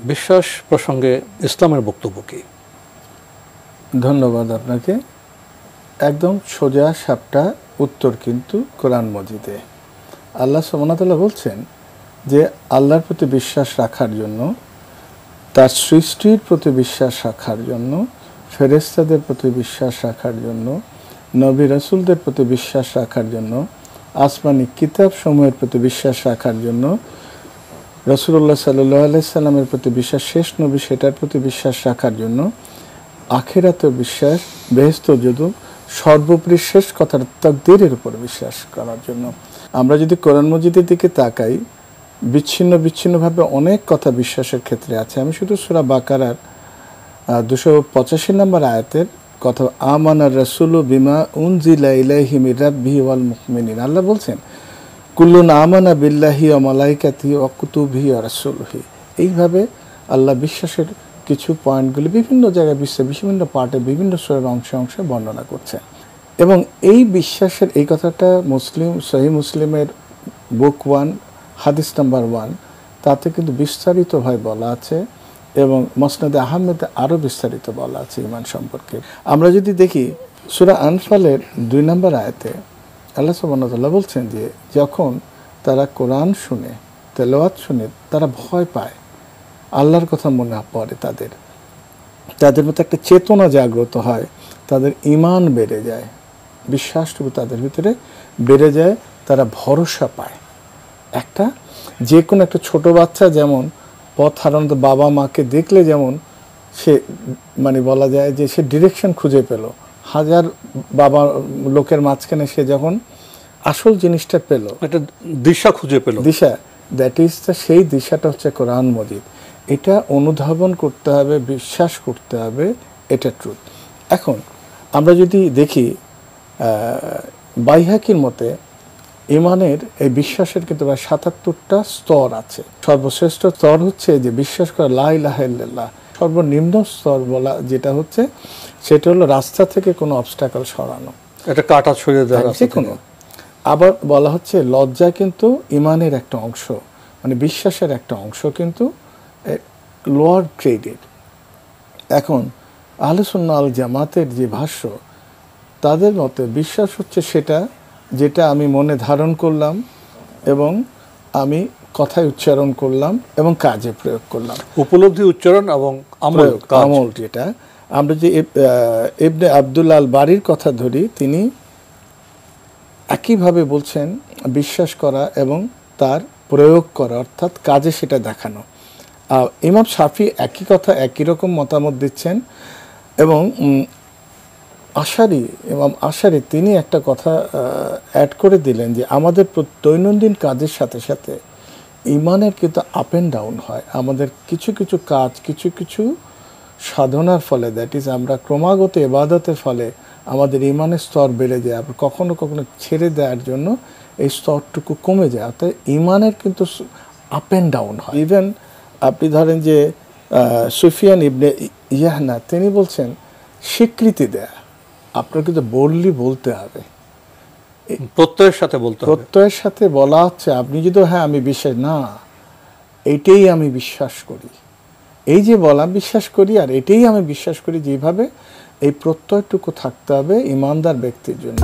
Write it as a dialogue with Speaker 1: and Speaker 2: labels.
Speaker 1: বিশ্বাস প্রসঙ্গে ইসলামের বক্তব্য কি?
Speaker 2: ধন্যবাদ আপনাকে। একদম সোজা সাপটা উত্তর কিন্তু কোরআন মজিদে। আল্লাহ সুবহানাহু ওয়া তাআলা বলছেন যে আল্লাহর প্রতি বিশ্বাস রাখার জন্য, তার সৃষ্টির প্রতি বিশ্বাস রাখার জন্য, ফেরেশতাদের প্রতি বিশ্বাস রাখার জন্য, নবী রাসূলদের প্রতি বিশ্বাস রাখার জন্য, আসমানি কিতাব সমূহের প্রতি বিশ্বাস রাখার জন্য, রাসূলুল্লাহ সাল্লাল্লাহু আলাইহি সাল্লামের প্রতি বিশ্বাস, শেষ নবী সেটার প্রতি বিশ্বাস রাখার জন্য, আখিরাতে বিশ্বাস, বেহেশত যদু, সর্বোপরি শেষ কথার তাকদীরের উপর বিশ্বাস করার জন্য। আমরা যদি কোরআন মজিদের দিকে তাকাই, বিচ্ছিন্নভাবে অনেক কথা বিশ্বাসের ক্ষেত্রে আছে। আমি শুধু সূরা বাকারার 285 নম্বর আয়াতের কথা, আমানার রাসূলু বিমা উনজিলা ইলাইহি মির রাব্বিহি ওয়াল মুমিনিন। আল্লাহ বলছেন কুল্লুন আমানা বিল্লাহি ওয়া মালাইকাতিহি ওয়া কুতুবিহি ওয়া রাসূলিহি। এইভাবে আল্লাহ বিশ্বাসের কিছু পয়েন্টগুলি বিভিন্ন জায়গায় বিভিন্ন পার্টে বিভিন্ন সূরার অংশে বর্ণনা করছে। এবং এই বিশ্বাসের এই কথাটা সহিহ মুসলিমের বুক 1 হাদিস নাম্বার 1 তাতে কিন্তু বিস্তারিতভাবে বলা আছে, এবং মুসনাদে আহমদে আরও বিস্তারিত বলা আছে ঈমান সম্পর্কে। আমরা যদি দেখি সূরা আনফালের 2 নম্বর আয়াতে আল্লাহ সুবহানাহু ওয়া তাআলা বলছেন যে যখন তারা কোরআন শুনে, তেলাওয়াত শুনে, তারা ভয় পায়, আল্লাহর কথা মনে পড়ে, তাদের মধ্যে একটা চেতনা জাগ্রত হয়, তাদের ঈমান বেড়ে যায়, বিশ্বাসটুকু তাদের ভিতরে বেড়ে যায়, তারা ভরসা পায়। যে কোনো একটা ছোট বাচ্চা যেমন পথ হারানোর বাবা মাকে দেখলে যেমন সে বলা যায় যে সে ডিরেকশন খুঁজে পেল, হাজার বাবা লোকের মাঝখানে সে যখন আসল জিনিসটা পেল,
Speaker 1: একটা দিশা খুঁজে পেল,
Speaker 2: সেই দিশাটা হচ্ছে কোরআন মজিদ। এটা অনুধাবন করতে হবে, বিশ্বাস করতে হবে, এটা ট্রুথ। এখন আমরা যদি দেখি বাইহাকির মতে ঈমানের এই বিশ্বাসের কিন্তু প্রায় ৭৭টা স্তর আছে। সর্বশ্রেষ্ঠ স্তর হচ্ছে যে বিশ্বাস করা লা ইলাহা ইল্লাল্লাহ। সর্বনিম্ন স্তর বলা যেটা হচ্ছে সেটা হলো রাস্তা থেকে কোনো অবস্টাকল সরানো,
Speaker 1: এটা কাটা ছড়িয়ে দেওয়া
Speaker 2: যে কোনো। আবার বলা হচ্ছে লজ্জা কিন্তু ঈমানের একটা অংশ, বিশ্বাসের একটা অংশ, কিন্তু লোয়ার গ্রেডের। এখন আহলে সুন্নাহ ওয়াল জামাতের যে ভাষ্য, তাদের মতে বিশ্বাস হচ্ছে সেটা যেটা আমি মনে ধারণ করলাম এবং আমি কথায় উচ্চারণ করলাম এবং কাজে প্রয়োগ করলাম।
Speaker 1: উপলব্ধি, উচ্চারণ এবং
Speaker 2: আমল। যেটা আমরা যে ইবনে আব্দুল্লাহ আল বারির কথা ধরি, তিনি একইভাবে বলছেন বিশ্বাস করা এবং তার প্রয়োগ করা, অর্থাৎ কাজে সেটা দেখানো। ইমাম শাফি একই কথা, একই রকম মতামত দিচ্ছেন। এবং ইমাম আশারি তিনি একটা কথা অ্যাড করে দিলেন যে আমাদের দৈনন্দিন কাজের সাথে সাথে ঈমানের কিন্তু আপ অ্যান্ড ডাউন হয়। আমাদের কিছু কিছু কাজ, কিছু কিছু সাধনার ফলে, আমরা ক্রমাগত ইবাদতের ফলে আমাদের ঈমানের স্তর বেড়ে যায়, আবার কখনো কখনো ছেড়ে দেওয়ার জন্য এই স্তরটুকু কমে যায়। অর্থাৎ ঈমানের কিন্তু আপ অ্যান্ড ডাউন হয়। ইভেন আপনি ধরেন যে সুফিয়ান ইবনে ইয়াহনা তিনি বলছেন স্বীকৃতি দেয়া, আপনার কিন্তু বোল্ডলি বলতে হবে,
Speaker 1: প্রত্যয়ের সাথে
Speaker 2: বলা হচ্ছে। আপনি যদি আমি বিশ্বাস না, এইটাই আমি বিশ্বাস করি, এই যে বলা বিশ্বাস করি আর এটাই আমি বিশ্বাস করি, যেভাবে এই প্রত্যয়টুকু থাকতে হবে ঈমানদার ব্যক্তির জন্য।